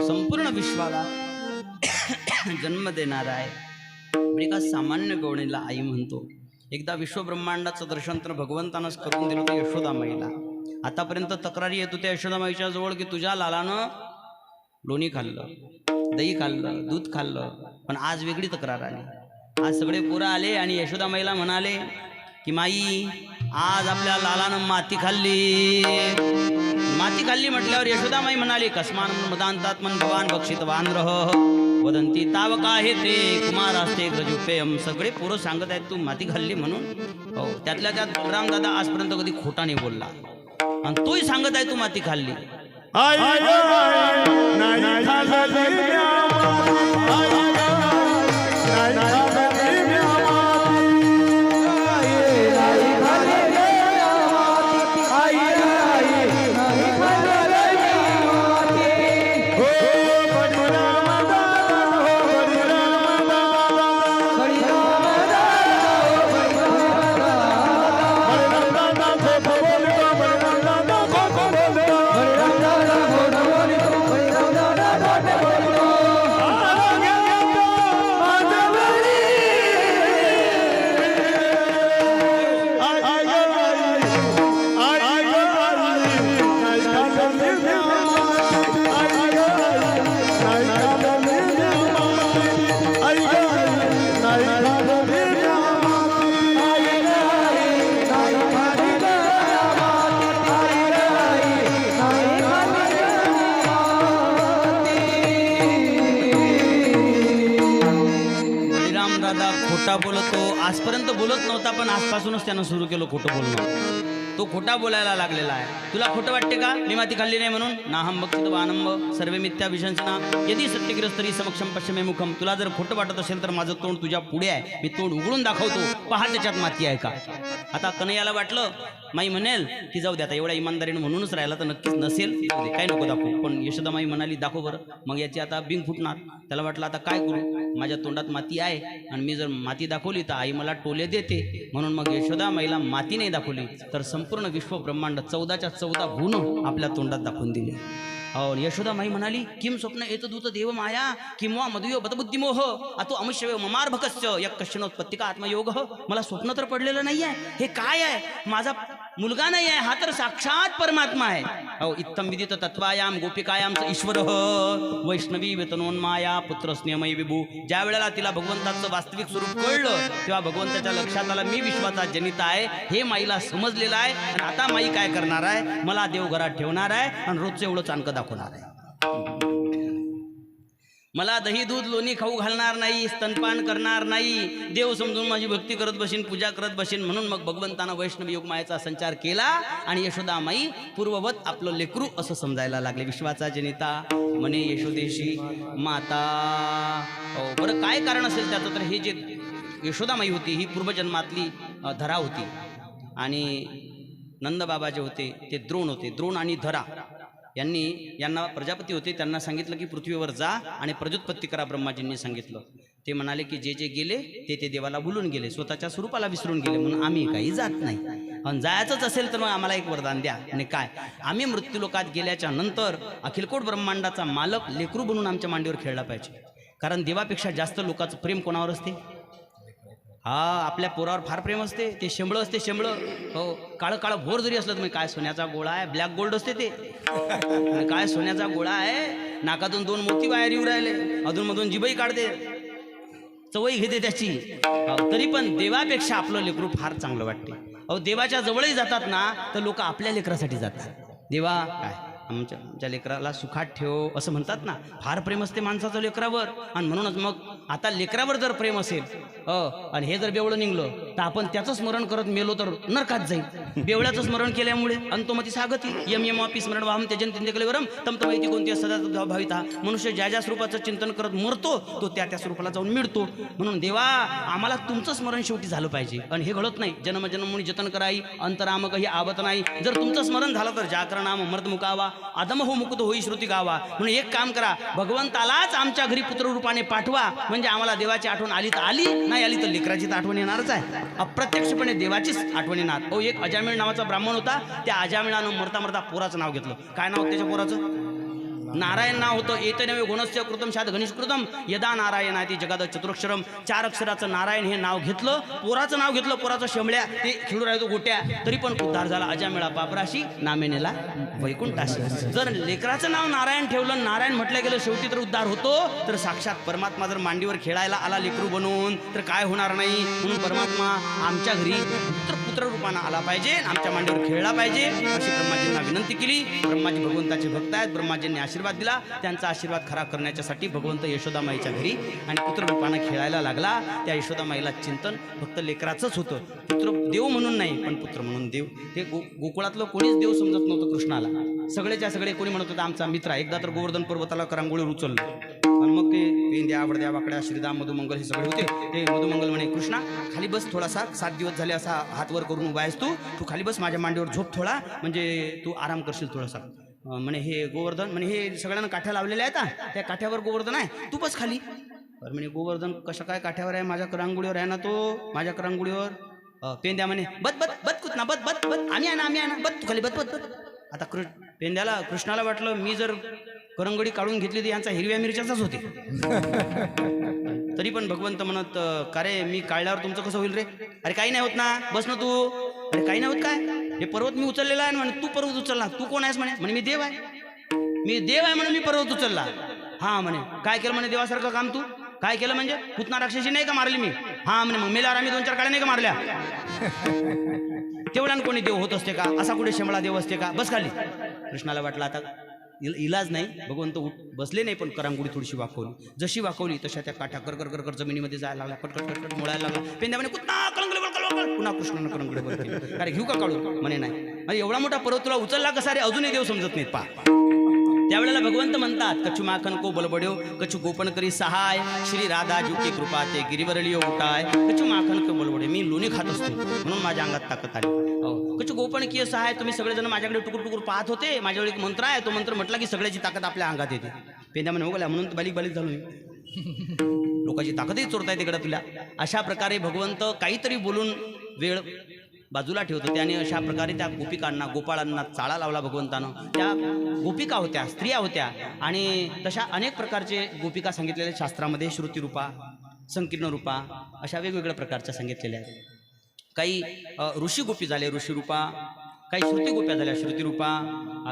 संपूर्ण विश्वाला जन्म देणारा आहे. एका सामान्य गवळणीला आई म्हणतो. एकदा विश्वब्रह्मांडाचं दर्शन तर भगवंतानंच करून दिलं होतं यशोदामाईला. आतापर्यंत तक्रारी येत होत्या यशोदामाईच्या जवळ की तुझ्या लालानं लोणी खाल्लं, दही खाल्लं, दूध खाल्लं, पण आज वेगळी तक्रार आली. आज सगळे पोरं आले आणि यशोदामाईला म्हणाले की माई आज आपल्या लालानं माती खाल्ली. माती खाल्ली म्हटल्यावर यशोदामाई म्हणाली कस्मान मदांतात्मन भवान भक्षितवान रह वदंती तावका हे ते कुमार असते ग्रजुपेयम. सगळे पोरं सांगत आहेत तू माती खाल्ली म्हणून. हो, त्यातल्या त्यात बलराम दादा आजपर्यंत कधी खोटा नाही बोलला आणि तोही सांगत आहे तू माती खाल्ली. खोटा बोलतो. आजपर्यंत बोलत नव्हता पण आजपासूनच त्यानं सुरू केलं खोटं बोलणं. तो खोटा बोलायला लागलेला आहे. तुला खोटं वाटते का मी माती खाल्ली नाही म्हणून? नाहम बक्षित वानंब सर्वे मिथ्या विशंसना यदि सत्यगिरस्तरी समक्षम पश्चिमे मुखम. तुला जर खोटं वाटत असेल तर माझं तोंड तुझ्या पुढे आहे, मी तोंड उघडून दाखवतो, पहा त्याच्यात माती आहे का. आता कन्हैयाला वाटलं माई म्हणेल की जाऊ दे आता एवढ्या इमानदारीने म्हणूनच राहिला तर नक्कीच नसेल, जाऊ दे काय नको दाखवू. पण यशोदामाई म्हणाली दाखव बरं. मग याची आता बिंग फुटणार. त्याला वाटलं आता काय करू, माझ्या तोंडात माती आहे आणि मी जर माती दाखवली तर आई मला टोले देते. म्हणून मग यशोदामाईला माती नाही दाखवली तर संपूर्ण विश्व ब्रह्मांड 14च्या 14 गुण आपल्या तोंडात दाखवून दिले. और यशोदामाई म्हणाली किम स्वप्न एत दूत देव माया किंवा मधुयो बतबुद्धिमोह अतो अमुष्य ममार भकस्य एक कश्चनोत्पत्तिका आत्मयोग. मला स्वप्न तर पडलेलं नाही आहे. हे काय आहे? माझा मुलगा नाही आहे, हा तर साक्षात परमात्मा आहे. हो इत्थम विदित तत्वायाम गोपिकायाम ईश्वर वैष्णवी वेतनोन्माया पुत्र स्नेहमयी विभू. ज्या वेळेला तिला भगवंताचं वास्तविक स्वरूप कळलं तेव्हा भगवंताच्या लक्षात आलं मी विश्वाचा जनिता आहे. हे माईला समजलेलं आहे. आणि आता माई काय करणार आहे, मला देवघरात ठेवणार आहे आणि रोजचं एवढं चाणकं दाखवणार आहे. मला दही दूध लोणी खाऊ घालणार नाही, स्तनपान करणार नाही, देव समजून माझी भक्ती करत बसीन, पूजा करत बसीन. म्हणून मग भगवंतानं वैष्णव योग मायेचा संचार केला आणि यशोदामाई पूर्ववत आपलं लेकरू असं समजायला लागले. विश्वाचा जनिता म्हणे यशोदेशी माता. बरं काय कारण असेल त्याचं? तर हे जे यशोदामाई होती ही पूर्वजन्मातली धरा होती आणि नंदबाबा जे होते ते द्रोण होते. द्रोण आणि धरा यांना प्रजापती होते, त्यांना सांगितलं की पृथ्वीवर जा आणि प्रजोत्पत्ती करा. ब्रह्माजींनी सांगितलं. ते म्हणाले की जे जे गेले ते देवाला भुलून गेले, स्वतःच्या स्वरूपाला विसरून गेले, म्हणून आम्ही काही जात नाही. आणि जायचंच असेल तर मग आम्हाला एक वरदान द्या. आणि काय, आम्ही मृत्यूलोकात गेल्याच्या नंतर अखिलकोट ब्रह्मांडाचा मालक लेकरू बनून आमच्या मांडीवर खेळला पाहिजे. कारण देवापेक्षा जास्त लोकांचं प्रेम कोणावर असते? हा आपल्या पोरावर फार प्रेम असते. ते शेंबळं असते, शेंबळं. हो काळं काळं भोर जरी असलं तर काय सोन्याचा गोळा आहे, ब्लॅक गोल्ड असते ते. काय सोन्याचा गोळा आहे, नाकातून 2 मोती बाहेर येऊ राहिले, अधूनमधून जिभही काढते, चवई घेते त्याची. तरी पण देवापेक्षा आपलं लेकरू फार चांगलं वाटते. अहो देवाच्या जवळही जातात ना तर लोक आपल्या लेकरासाठी जातात. देवा काय आमच्या लेकराला सुखात ठेव असं म्हणतात ना. फार प्रेम असते माणसाचं लेकरावर. आणि म्हणूनच मग आता लेकरावर जर प्रेम असेल आणि हे जर बेवळं निघलं तर आपण त्याचं स्मरण करत मेलो तर नरकात जाईल. बेवळ्याचं स्मरण केल्यामुळे अंतोमती सागती यम यम अपि स्मरण वाहम त्यजन तिंदेकलेवरम तम माहिती कोणती सदा भाविता. मनुष्य ज्या ज्या स्वरूपाचं चिंतन करत मरतो तो त्या त्या स्वरूपाला जाऊन मिळतो. म्हणून देवा आम्हाला तुमचं स्मरण शेवटी झालं पाहिजे. आणि हे घडत नाही. जन्म जन्ममुनी जतन कराई अंतराम काही आवत नाही. जर तुमचं स्मरण झालं तर जाकरणाम मर्द मुकावा आदम हो मुक्त होई श्रुती गावा. म्हणून एक काम करा, भगवंतालाच आमच्या घरी पुत्र रूपाने पाठवा. म्हणजे आम्हाला देवाची आठवण आली तर आली, नाही आली तर लेकराची तर आठवण येणारच आहे. अप्रत्यक्षपणे देवाचीच आठवण येणार. हो एक अजामिळ नावाचा ब्राह्मण होता. त्या अजामिळानं मरता मरता पोराचं नाव घेतलं. काय नाव त्याच्या पोराचं? नारायण नाव होतं. एतनवे गुणस्य कृतम शाद गणेश कृतम यदा नारायणाती जगाद चतुरक्षरम. 4 अक्षराचं नारायण हे नाव घेतलं, पोराचं नाव घेतलं, पोराचं शेंबळ्या ते खेळू राहतो गोट्या, तरी पण उद्धार झाला. अजामेळा पापराशी नामेनेला वैकुंठाशी. जर लेकराचं नाव नारायण ठेवलं, नारायण म्हटलं गेलं, शेवटी तर उद्धार होतो. तर साक्षात परमात्मा जर मांडीवर खेळायला आला लेकरू बनवून तर काय होणार नाही. म्हणून परमात्मा आमच्या घरी पुत्र रूपानं आला पाहिजे, आमच्या मांडीवर खेळला पाहिजे अशी ब्रह्माजींना विनंती केली. ब्रह्माजी भगवंताचे भक्त आहेत. ब्रह्माजींनी आशीर्वाद दिला. त्यांचा आशीर्वाद खरा करण्याच्यासाठी भगवंत यशोदामाईच्या घरी आणि पुत्र रूपानं खेळायला लागला. त्या यशोदामाईला चिंतन फक्त लेकराचंच होतं. पुत्र देव म्हणून नाही, पण पुत्र म्हणून देव. ते गोकुळातलं कोणीच देव समजत नव्हतं कृष्णाला. सगळेच्या सगळे कोणी म्हणत होतं आमचा मित्र. एकदा तर गोवर्धन पर्वताला करांगोळीवर उचललं आणि मग ते पेंद्या आवडद्या वाकड्या श्रीदाम मधुमंगल हे सगळे होते. ते मधुमंगल म्हणे कृष्णा खाली बस थोडासा, 7 दिवस झाले असा हात वर करून उभा आहेस तू खाली बस, माझ्या मांडीवर झोप थोडा, म्हणजे तू आराम करशील थोडासा. म्हणे हे गोवर्धन म्हणे हे सगळ्यांना काठ्या लावलेल्या आहेत ना, त्या काठ्यावर गोवर्धन आहे, तू बस खाली. तर म्हणे गोवर्धन कसं काय काठ्यावर आहे, माझ्या करांगुळीवर आहे ना तो, माझ्या करांगुळीवर. पेंद्या म्हणे बत कुत ना बत आम्ही आहे ना बत तू खाली बत. आता पेंद्याला कृष्णाला वाटलं मी जर करंगडी काढून घेतली तर यांचा हिरव्या मिरच्याचाच होते. तरी पण भगवंत म्हणत का रे मी काढल्यावर तुमचं कसं होईल रे. अरे काही नाही होत ना, बस ना तू. अरे काही नाही होत काय, हे पर्वत मी उचललेला आहे म्हणे. तू पर्वत उचलला, तू कोण आहेस म्हणे मी देव आहे. मी देव आहे म्हणून मी पर्वत उचलला. हा म्हणे काय केलं म्हणे देवासारखं काम तू, काय केलं म्हणजे पुतना राक्षसी नाही का मारली मी. हा म्हणे मग मेल्यावर आम्ही 2-4 काड्या नाही का मारल्या. तेवढ्यानं कोणी देव होत असते का, असा कुठे शेंबळा देव असते का, बस खाली. कृष्णाला वाटलं आता इलाज नाही. भगवंत बसले नाही, पण करांगुडी थोडीशी वाकवली. जशी वाकवली तशा त्या काठ्या कर जमिनीमध्ये जायला लागला, पटकट मोळायला लागला. पेंद्या म्हणे कुत्ता करंगडी बोल. पुन्हा कृष्णानं करंगडी बोल केली. अरे घेऊ का काढून, म्हणे नाही. एवढा मोठा पर्वत तुला उचलला कसा रे, अजूनही देव समजत नाहीत पा. त्यावेळेला भगवंत म्हणतात कछु माखन को बलबड्यो कछु गोपन करी सहाय श्री राधा जुके कृपा ते गिरीवरलियो उठाय. कछु माखन को बलबड्यो मी लोणी खात असतो म्हणून माझ्या अंगात ताकद आली. कछु गोपन किय सहाय तुम्ही सगळेजण माझ्याकडे टुकूर पाहत होते. माझ्याकडे एक मंत्र आहे, तो मंत्र म्हटला की सगळ्याची ताकद आपल्या अंगात येते. पेंद्या म्हणे हो गेला म्हणून बालीक झालो मी. लोकांची ताकदही चोरता येते तिकडे तुला. अशा प्रकारे भगवंत काहीतरी बोलून वेळ बाजूला ठेवतो. त्याने अशा प्रकारे त्या गोपिकांना गोपाळांना चाळा लावला भगवंतानं. त्या गोपिका होत्या, स्त्रिया होत्या आणि तशा अनेक प्रकारचे गोपिका सांगितलेल्या शास्त्रामध्ये श्रुतिरूपा, संकीर्ण रूपा अशा वेगवेगळ्या प्रकारच्या सांगितलेल्या आहेत. काही ऋषी गोपी झाले ऋषीरूपा, काही श्रुती गोप्या झाल्या श्रुतिरूपा,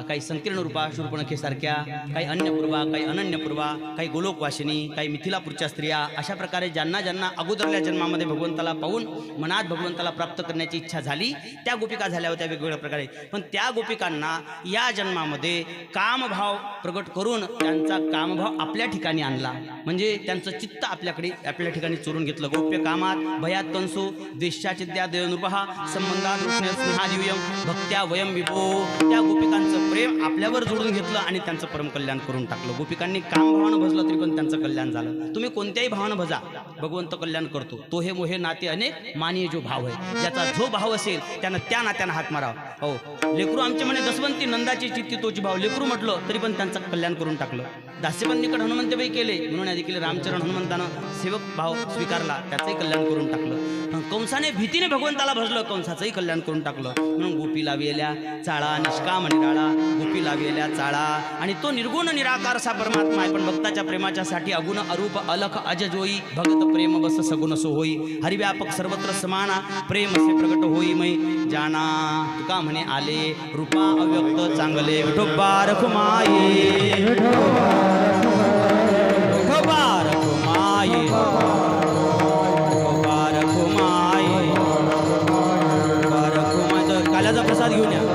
काही संकीर्ण रूपा शूर्पणखेसारख्या, काही अन्यपूर्वा, काही अनन्यपूर्वा, काही गोलोकवासिनी, काही मिथिलापूरच्या स्त्रिया. अशा प्रकारे ज्यांना ज्यांना अगोदरल्या जन्मामध्ये भगवंताला पाहून मनात भगवंताला प्राप्त करण्याची इच्छा झाली त्या गोपिका झाल्या होत्या वेगवेगळ्या प्रकारे. पण त्या गोपिकांना या जन्मामध्ये कामभाव प्रगट करून त्यांचा कामभाव आपल्या ठिकाणी आणला, म्हणजे त्यांचं चित्त आपल्या ठिकाणी चोरून घेतलं. गोप्य कामात भयात कंसो द्वेषाचिद्या दयनृपहा संबंधात कृष्ण स्नेहादिव्यम त्या वयम विभो. त्या गोपिकांचं प्रेम आपल्यावर जोडून घेतलं आणि त्यांचं परम कल्याण करून टाकलं. गोपिकांनी काम भावानं भजलं तरी पण त्यांचं कल्याण झालं. तुम्ही कोणत्याही भावानं भजा, भगवंत कल्याण करतो. तो हे मोहे नाते अनेक मानिये जो भाव आहे, ज्याचा जो भाव असेल त्यानं त्या नात्यानं हाक मारावा. हो लेकरू आमचे म्हणे दसवंती नंदाची चित्ती तोची भाव. लेकरू म्हटलं तरी पण त्यांचं कल्याण करून टाकलं. दास्यबंदीकडे हनुमंतबाई केले म्हणून आधी केले रामचरण हनुमंतानं सेवक भाव स्वीकारला, त्याचंही कल्याण करून टाकलं. कंसाने भीतीने भगवंताला भजलं, कंसाचंही कल्याण करून टाकलं. म्हणून गोपी लाविलेल्या चाळा निष्काम निराळा, गोपी लाविलेल्या चाळा. आणि तो निर्गुण निराकार असा परमात्मा आहे, पण भक्ताच्या प्रेमाच्यासाठी अगुण अरूप अलख अजजोई भगत प्रेम बस सगुण सो होई. हरिव्यापक सर्वत्र समाना प्रेम से प्रगट होई मै जाना. तुका म्हणे आले रूपा अव्यक्त चांगले विठोबा रखुमाई, विठोबा रखुमाई, काल्याचा प्रसाद घेऊन या.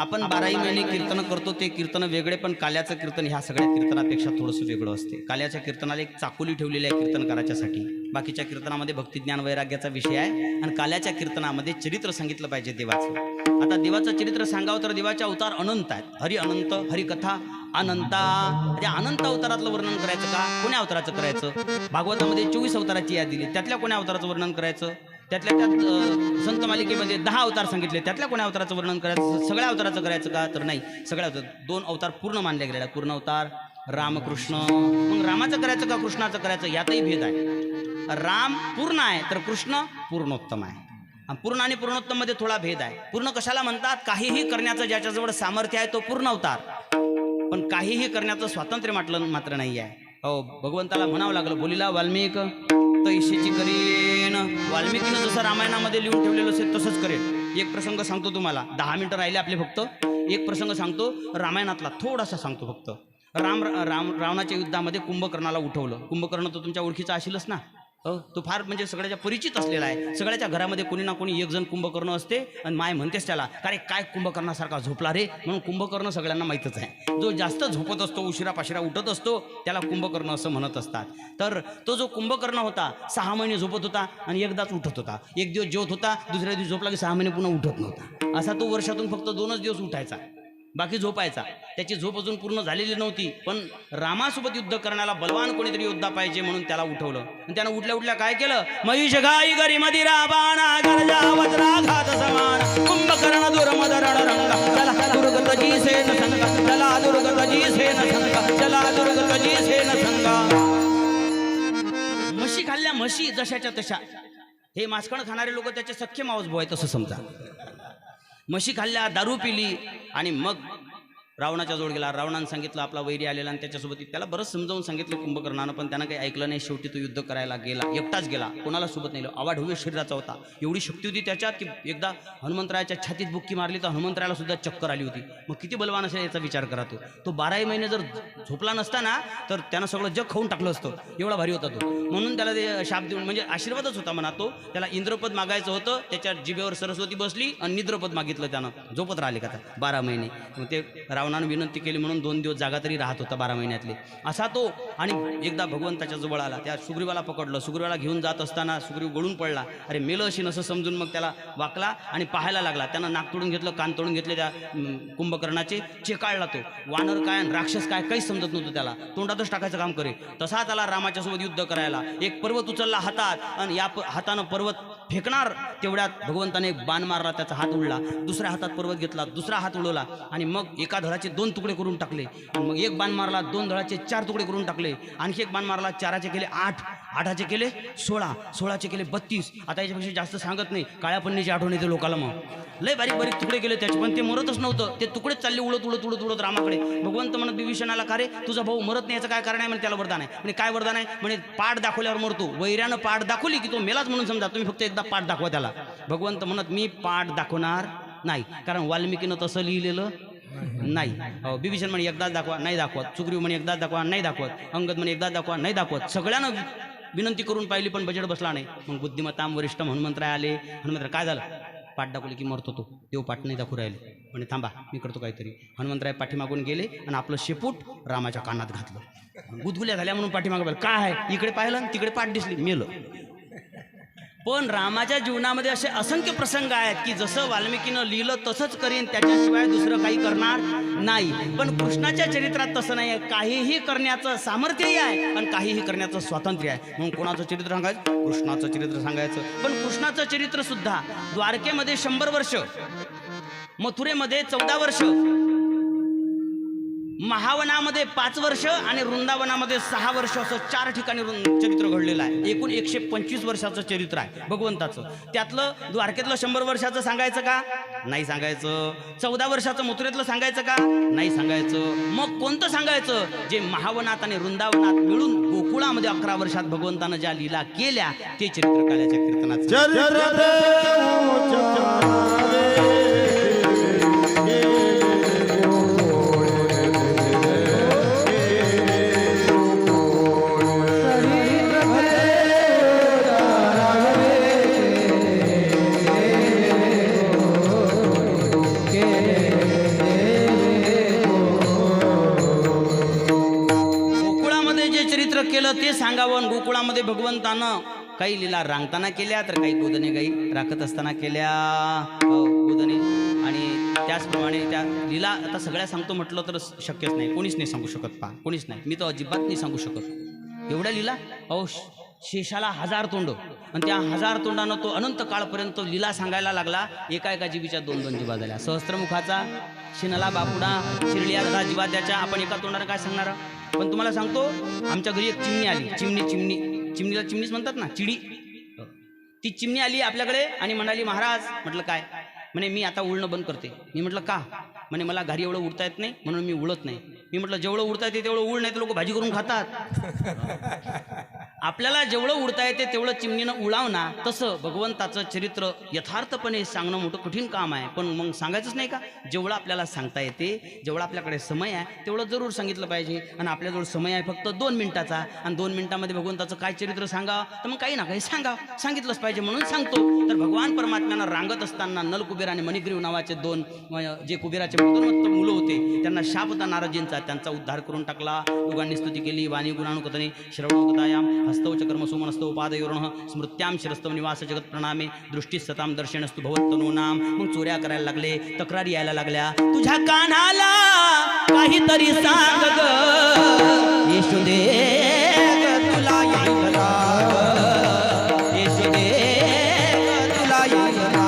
आपण 12ही महिने कीर्तन करतो, ते कीर्तन वेगळे, पण काल्याचं कीर्तन ह्या सगळ्या कीर्तनापेक्षा थोडंसं वेगळं असते. काल्याच्या कीर्तनाला एक चाकोली ठेवलेली आहे कीर्तन करायच्यासाठी. बाकीच्या कीर्तनामध्ये भक्तिज्ञान वैराग्याचा विषय आहे आणि काल्याच्या कीर्तनामध्ये चरित्र सांगितलं पाहिजे देवाचं. आता देवाचं चरित्र सांगावं तर देवाचे अवतार अनंत आहेत. हरी अनंत, हरिकथा अनंता. त्या अनंत अवतारातलं वर्णन करायचं का, कोण्या अवताराचं करायचं? भागवतामध्ये 24 अवताराची याद दिली, त्यातल्या कोण्या अवताराचं वर्णन करायचं? त्यातल्या त्यात संत मालिकेमध्ये 10 अवतार सांगितले, त्यातल्या कोण्या अवताराचं वर्णन करायचं? सगळ्या अवताराचं करायचं का? तर नाही, सगळ्या अवतार. 2 अवतार पूर्ण मानले गेलेले, पूर्ण अवतार रामकृष्ण. मग रामाचं करायचं का कृष्णाचं करायचं? यातही भेद आहे. राम पूर्ण आहे तर कृष्ण पूर्णोत्तम आहे. पूर्ण आणि पूर्णोत्तम मध्ये थोडा भेद आहे. पूर्ण कशाला म्हणतात? काहीही करण्याचं ज्याच्याजवळ सामर्थ्य आहे तो पूर्ण अवतार, पण काहीही करण्याचं स्वातंत्र्य मात्र नाही आहे. हो, भगवंताला म्हणावं लागलं, बोलिला वाल्मिक तैशीची करीन. वाल्मिकीनं जसं रामायणामध्ये लिहून ठेवलेलं असेल तसंच करेल. एक प्रसंग सांगतो तुम्हाला, 10 मिनिटं राहिले आपले फक्त. एक प्रसंग सांगतो रामायणातला, थोडासा सांगतो फक्त. रावणाच्या युद्धामध्ये कुंभकर्णाला उठवलं. कुंभकर्ण तर तुमच्या ओळखीचा असेलच ना. तो फार म्हणजे सगळ्याच्या परिचित असलेला आहे. सगळ्याच्या घरामध्ये कोणी ना कोणी एक जण कुंभकर्ण असते. आणि माय म्हणतेस त्याला, अरे काय कुंभकर्णासारखा झोपला रे, म्हणून कुंभकर्ण सगळ्यांना माहीतच आहे. जो जास्त झोपत असतो, उशिरा पाशिरा उठत असतो, त्याला कुंभकर्ण असं म्हणत असतात. तर तो जो कुंभकर्ण होता 6 महिने झोपत होता आणि एकदाच उठत होता. एक दिवस जेवत होता, दुसऱ्या दिवशी झोपला की 6 महिने पुन्हा उठत नव्हता. असा तो वर्षातून फक्त 2च दिवस उठायचा, बाकी झोपायचा. त्याची झोप अजून पूर्ण झालेली नव्हती, पण रामासोबत युद्ध करण्याला बलवान कोणीतरी योद्धा पाहिजे म्हणून त्याला उठवलं. आणि त्यानं उठल्या उठल्या काय केलं? महिष गाई गरी मदिरा बाणा गरजा वज्राघात समान कुंभकर्ण दुर्मदरण रंग चला दुर्गत जी सेन संग चला दुर्गत जी सेन संग चला दुर्गत जी सेन संग. म्हशी खाल्ल्या, म्हशी जशाच्या तशा. हे मासखण खाणारे लोक त्याचे सख्खे मावस भाऊ आहेत असं समजा. म्हशी खाल्ल्या, दारू पिली आणि मग रावणाच्या जवळ गेला. रावणानं सांगितलं आपला वैरी आलेला आणि त्याच्यासोबत त्याला बरंच समजावून सांगितलं कुंभकर्णानं, पण त्यानं काही ऐकलं नाही. शेवटी तो युद्ध करायला गेला, एकटाच गेला, कोणाला सोबत नाही. आवाढव्य शरीराचा होता, एवढी शक्ती होती त्याच्यात की एकदा हनुमंतरायाच्या छातीत बुक्की मारली तर हनुमंतरायाला सुद्धा चक्कर आली होती. मग किती बलवान असेल याचा विचार करा. तो 12 महिने जर झोपला नसता ना तर त्यानं सगळं जग खाऊन टाकलं असतं, एवढा भारी होता तो. म्हणून त्याला ते शाप देऊन, म्हणजे आशीर्वादच होता म्हणा तो. त्याला इंद्रपद मागायचं होतं, त्याच्या जिभेवर सरस्वती बसली आणि निद्रपद मागितलं त्यानं. झोपत राहिले का 12 महिने. मग ते रावणानं विनंती केली म्हणून 2 दिवस जागा तरी राहत होता 12 महिन्यातले असा तो. आणि एकदा भगवंताच्या जवळ आला, त्या सुग्रीवाला पकडलं. सुग्रीवाला घेऊन जात असताना सुग्रीव गळून पडला. अरे मेलं अशी नसं समजून मग त्याला वाकला आणि पाहायला लागला. त्यानं नाक तोडून घेतलं, कान तोडून घेतले त्या कुंभकर्णाचे. चेकाळला तो. वानर काय राक्षस काय काहीच समजत नव्हतं त्याला, तोंडातच टाकायचं काम करे. तसा त्याला रामाच्या सोबत युद्ध करायला. एक पर्वत उचलला हातात आणि या हातानं पर्वत फेकणार तेवढ्यात भगवंताने एक बाण मारला, त्याचा हात उडला. दुसऱ्या हातात पर्वत घेतला, दुसरा हात उडवला आणि मग एका धडाचे 2 तुकडे करून टाकले. आणि मग एक बाण मारला, 2 धडाचे 4 तुकडे करून टाकले. आणखी एक बाण मारला, 4चे केले 8, 8चे केले 16, 16चे केले 32. आता याच्यापेक्षा जास्त सांगत नाही, काळ्या पन्नीची आठवण येते लोकाला. मग लय बारीक बारीक तुकडे केले त्याचे, पण ते मरतच नव्हतं. ते तुकडेच चालले उडत उडत उडत उडत रामाकडे. भगवंत म्हणत विभीषणाला, का रे तुझा भाऊ मरत नाही याचं काय कारण आहे? म्हणजे त्याला वरदान आहे. म्हणजे काय वरदान आहे? म्हणजे पाठ दाखवल्यावर मरतो. वैऱ्यानं पाठ दाखवली की तो मेलाच म्हणून समजा, तुम्ही फक्त एकदा पाठ दाखवा त्याला. भगवंत म्हणत मी पाठ दाखवणार नाही, कारण वाल्मिकीनं तसं लिहिलेलं नाही. विभीषण म्हणे एकदाच दाखवा, नाही दाखवत. सुग्रीव म्हणे एकदाच दाखवा, नाही दाखवत. अंगद म्हणे एकदाच दाखवा, नाही दाखवत. सगळ्यांना विनंती करून पाहिली पण बजेट बसला नाही. मग बुद्धिमत्ताम वरिष्ठ हनुमंतराय आले. हनुमंतराय काय झालं? पाठ दाखवली की मरतो तो. देव पाठ नाही दाखवू राहिले. म्हणजे थांबा मी करतो काहीतरी. हनुमंतराय पाठीमागून गेले आणि आपलं शेपूट रामाच्या कानात घातलं. गुदगुल्या झाल्या म्हणून पाठीमागं काय आहे? इकडे पाहिलं तिकडे पाठ दिसली, मेलं. पण रामाच्या जीवनामध्ये असे असंख्य प्रसंग आहेत की जसं वाल्मिकीनं लिहिलं तसंच करीन, त्याच्याशिवाय दुसरं काही करणार नाही. पण कृष्णाच्या चरित्रात तसं नाही आहे. काहीही करण्याचं सामर्थ्यही आहे आणि काहीही करण्याचं स्वातंत्र्य आहे. म्हणून कोणाचं चरित्र सांगायचं? कृष्णाचं चरित्र सांगायचं. पण कृष्णाचं चरित्र सुद्धा द्वारकेमध्ये 100 वर्ष, मथुरेमध्ये 14 वर्ष, महावनामध्ये 5 वर्ष आणि वृंदावनामध्ये 6 वर्ष, असं 4 ठिकाणी चरित्र घडलेलं आहे. एकूण 125 वर्षाचं चरित्र आहे भगवंताचं. त्यातलं द्वारकेतलं 100 वर्षाचं सांगायचं का? नाही सांगायचं. 14 वर्षाचं मथुरेतलं सांगायचं का? नाही सांगायचं. मग कोणतं सांगायचं? जे महावनात आणि वृंदावनात मिळून गोकुळामध्ये 11 वर्षात भगवंतानं ज्या लीला केल्या ते चरित्र काल्याच्या कीर्तनाचं. ते सांगावं. गोकुळामध्ये भगवंतानं काही लीला रांगताना केल्या तर काही गोदने गाई राखत असताना केल्या. गोदने आणि त्याचप्रमाणे त्या लीला आता सगळ्या सांगतो म्हटलं तर शक्यच नाही, कोणीच नाही सांगू शकत. पहा, कोणीच नाही, मी तर अजिबात नाही सांगू शकत एवढ्या लीला. अहो शेषाला 1000 तोंड आणि त्या 1000 तोंडानं तो अनंत काळपर्यंत लीला सांगायला लागला. एका जीवीच्या 2 जीवा झाल्या. सहस्त्रमुखाचा शिनला बापुडा शिरलिया गधा जीवा त्याच्या. आपण एका तोंडानं काय सांगणार. पण तुम्हाला सांगतो, आमच्या घरी एक चिमणी आली. चिमणीला चिमणीच म्हणतात ना, चिडी. ती चिमणी आली आपल्याकडे आणि म्हणाली, महाराज. म्हटलं काय. म्हणे मी आता उडणं बंद करते. मी म्हटलं का. म्हणे मला घरी एवढं उडता येत नाही म्हणून मी उडत नाही. मी म्हटलं जेवढं उडता येते तेवढं उड, नाही तर लोक भाजी करून खातात. आपल्याला जेवढं उडता येते तेवढं चिमणीनं उडाव ना. तसं भगवंताचं चरित्र यथार्थपणे सांगणं मोठं कठीण काम आहे. पण मग सांगायचंच नाही का. जेवढं आपल्याला सांगता येते, जेवढं आपल्याकडे समय आहे तेवढं जरूर सांगितलं पाहिजे. आणि आपल्याजवळ समय आहे फक्त 2 मिनिटाचा, आणि 2 मिनिटामध्ये भगवंताचं काय चरित्र सांगावं, तर मग काही ना काही सांगितलंच पाहिजे म्हणून सांगतो. तर भगवान परमात्म्यानं रांगत असताना नलकुबेर आणि मणिग्रीव नावाचे 2 जे कुबेराचे मत्तोन्मत्त मुलं होते त्यांना शाप होता नारदजींचा. त्यांचा उद्धार करून टाकला. युगांनी स्तुती केली. वाणी गुणानुकथने श्रवणोकथायाम हस्तौ चकर्म सुमनस्तौ पादयोरणः स्मृत्याम शिरस्तव निवास जगत प्रणामे दृष्टी सताम दर्शनस्तु भवत्तनो नाम. मग चोऱ्या करायला लागले, तक्रारी यायला लागल्या. तुझ्या कानाला काहीतरी सांग ग येशुदे, तुला येईल राग. येशुदे तुला येईल राग.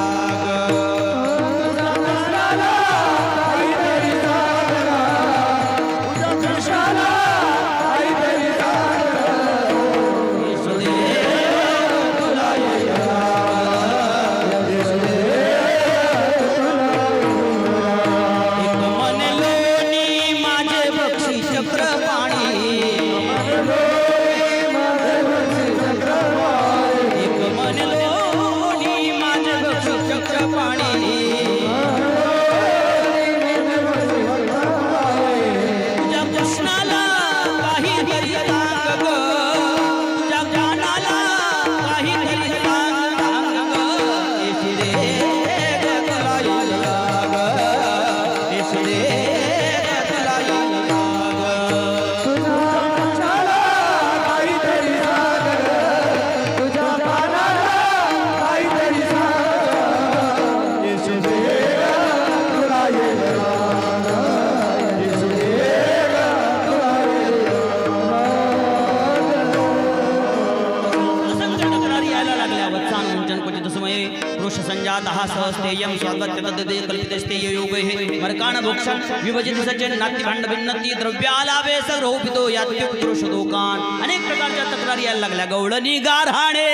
सहस्तेयं स्वागत्य तद्दे कल्पितस्ते योगैः मर्काण भोक्षण विभजित सज्जन नाट्य भांड भिन्नती द्रव्यालावे सरोपितो यात्युक्तृष दोकान. अनेक प्रकारच्या तक्रारी यायला लागल्या. गवळणी गारहाणे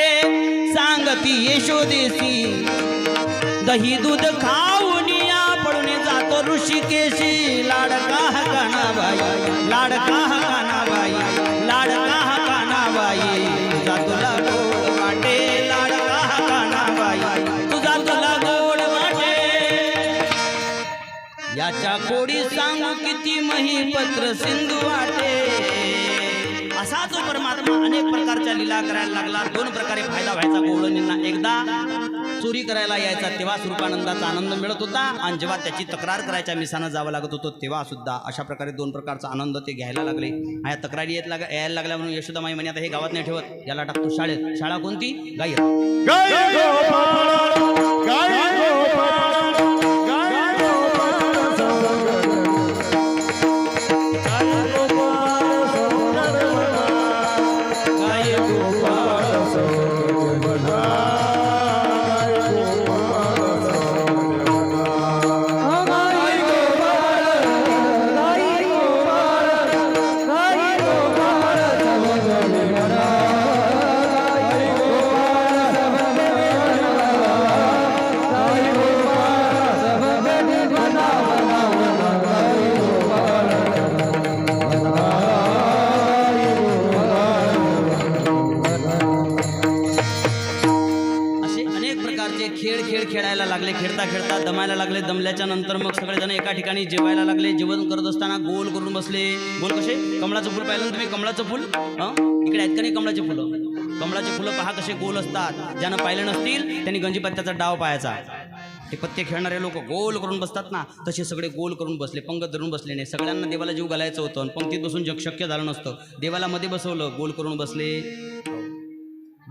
सांगती यशोदेसी, दही दूध खाऊन या पडून जातो ऋषिकेशी. लाडका हा कानाबाई, लाडका हा कानाबाई, लाडका हा कानाबाई, तुझा तुला गोड वाटे. लाडका हा कानाबाई, तुझा तुला गोड वाटे. याच्या कोडी सांगू किती महिपत्र सिंधू वाटे. असा तो परमात्मा अनेक प्रकारच्या लीला करायला लागला. 2 प्रकारे फायदा व्हायचा गवळणींना. एकदा चोरी करायला यायचा तेव्हा स्वरूपानंदाचा आनंद मिळत होता, आणि जेव्हा त्याची तक्रार करायच्या मिसानं जावं लागत होतं तेव्हा सुद्धा अशा प्रकारे 2 प्रकारचा आनंद ते घ्यायला लागले. ह्या तक्रारी यायला लागल्या म्हणून यशोदामाई म्हणे आता हे गावात नाही ठेवत, याला टाकतो शाळेत. शाळा कोणती. गाई खेळायला लागले. खेळता खेळता दमायला लागले. दमल्याच्या नंतर मग सगळेजण एका ठिकाणी जेवायला लागले. जेवण करत असताना गोल करून बसले. गोल कसे. कमळाचं फुल पाहिलं तुम्ही. कमळाचं फुल इकडे आहेत का नाही. कमळाचे फुलं. कमळाचे फुलं पहा कसे गोल असतात. ज्यानं पाहिलं नसतील त्यांनी गंजीपत्त्याचा डाव पाहायचा. ते पत्ते खेळणारे लोक गोल करून बसतात ना, तसे सगळे गोल करून बसले. पंगत धरून बसले नाही. सगळ्यांना देवाला जीव घालायचं होतं. पंक्तीत बसून जग शक्य झालं नसतं. देवाला मध्ये बसवलं. गोल करून बसले.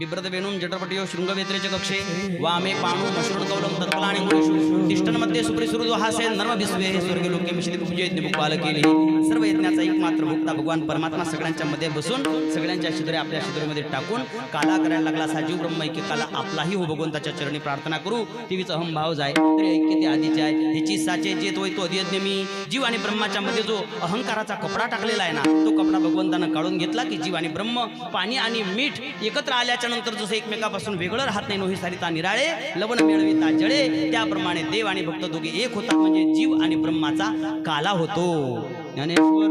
बिभ्रत वेणूम जटपटयो शृंगवेत्रेच कक्षे वामे पाणू मशृण कौलम तत्कलाणी मुनीषु तिष्ठन्मध्ये सुप्रिसुरुदो हासे नर्म विश्वे स्वर्ग लोके मिश्रित पूजयज्ञ मुखपाल केली सर्व यज्ञाचा एकमात्र भोक्ता भगवान परमात्मा सगळ्यांच्या मध्ये बसून सगळ्यांच्या शिदोरे आपल्या शिदोरीमध्ये टाकून काला करायला लागला साजीव ब्रह्म ऐक्य काला आपलाही हो भगवंताच्या चरणी प्रार्थना करू टीव्हीचा अहंभाव जाय तरी ऐक्य ते आधीचे आहे ह्याची साचे जे तो अधियज्ञ मी जीव आणि ब्रह्माच्या मध्ये जो अहंकाराचा कपडा टाकलेला आहे ना तो कपडा भगवंतानं काढून घेतला की जीव आणि ब्रह्म पाणी आणि मीठ एकत्र आल्याच्या नंतर जसं एकमेकापासून वेगळं राहत नाही नोही सारिता निराळे लवण मिळविता जळे त्याप्रमाणे देव आणि भक्त दोघे एक होतात म्हणजे जीव आणि ब्रह्माचा काला होतो ज्ञानेश्वर